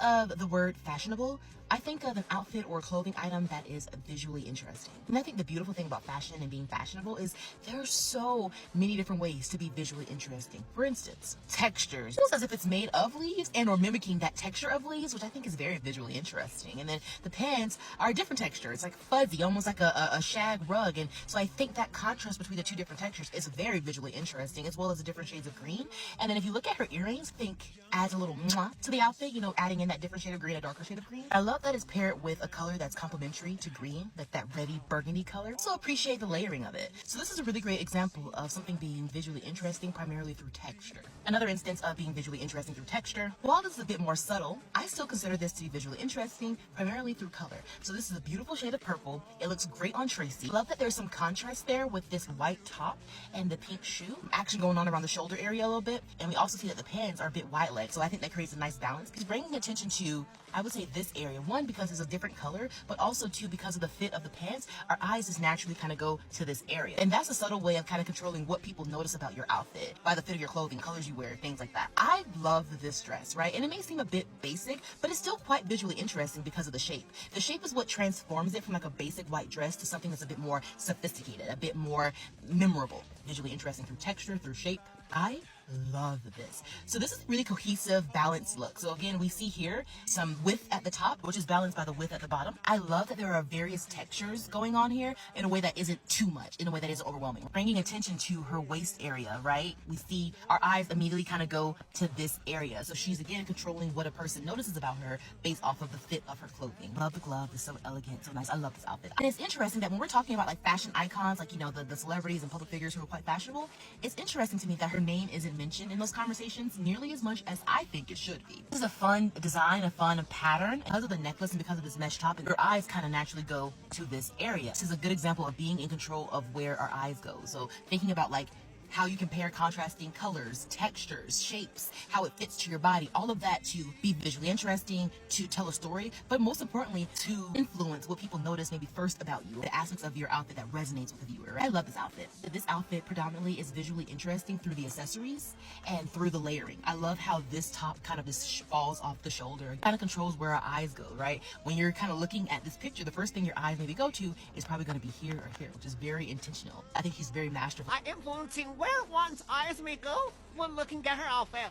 of the word fashionable, I think of an outfit or a clothing item that is visually interesting. And I think the beautiful thing about fashion and being fashionable is there are so many different ways to be visually interesting. For instance, textures. Almost as if it's made of leaves and or mimicking that texture of leaves, which I think is very visually interesting. And then the pants are a different texture. It's like fuzzy, almost like a shag rug. And so I think that contrast between the two different textures is very visually interesting, as well as the different shades of green. And then if you look at her earrings, I think adds a little mwah to the outfit, you know, adding in that different shade of green, a darker shade of green. I love that it's paired with a color that's complementary to green, like that reddy burgundy color. Also appreciate the layering of it. So this is a really great example of something being visually interesting primarily through texture. Another instance of being visually interesting through texture, while this is a bit more subtle, I still consider this to be visually interesting primarily through color. So this is a beautiful shade of purple. It looks great on Tracy. I love that there's some contrast there with this white top and the pink shoe. Action going on around the shoulder area a little bit. And we also see that the pants are a bit wide leg. So I think that creates a nice balance. It's bringing attention to, I would say, this area. One, because it's a different color, but also two, because of the fit of the pants, our eyes just naturally kind of go to this area. And that's a subtle way of kind of controlling what people notice about your outfit by the fit of your clothing, colors you wear, things like that. I love this dress, right? And it may seem a bit basic, but it's still quite visually interesting because of the shape. The shape is what transforms it from like a basic white dress to something that's a bit more sophisticated, a bit more memorable. Visually interesting through texture, through shape. I love this. So this is a really cohesive, balanced look. So again, we see here some width at the top, which is balanced by the width at the bottom. I love that there are various textures going on here in a way that isn't too much, in a way that isn't overwhelming. Bringing attention to her waist area, right? We see our eyes immediately kind of go to this area. So she's again controlling what a person notices about her based off of the fit of her clothing. Love the glove. It's so elegant, so nice. I love this outfit. And it's interesting that when we're talking about like fashion icons, like, you know, the celebrities and public figures who are quite fashionable, it's interesting to me that her name isn't mentioned in those conversations nearly as much as I think it should be. This is a fun design, a fun pattern. Because of the necklace and because of this mesh top, and your eyes kind of naturally go to this area. This is a good example of being in control of where our eyes go. So thinking about like how you compare contrasting colors, textures, shapes, how it fits to your body, all of that to be visually interesting, to tell a story, but most importantly, to influence what people notice maybe first about you, the aspects of your outfit that resonates with the viewer. I love this outfit. This outfit predominantly is visually interesting through the accessories and through the layering. I love how this top kind of just falls off the shoulder, kind of controls where our eyes go, right? When you're kind of looking at this picture, the first thing your eyes maybe go to is probably going to be here or here, which is very intentional. I think he's very masterful. By influencing where one's eyes may go when looking at her outfit.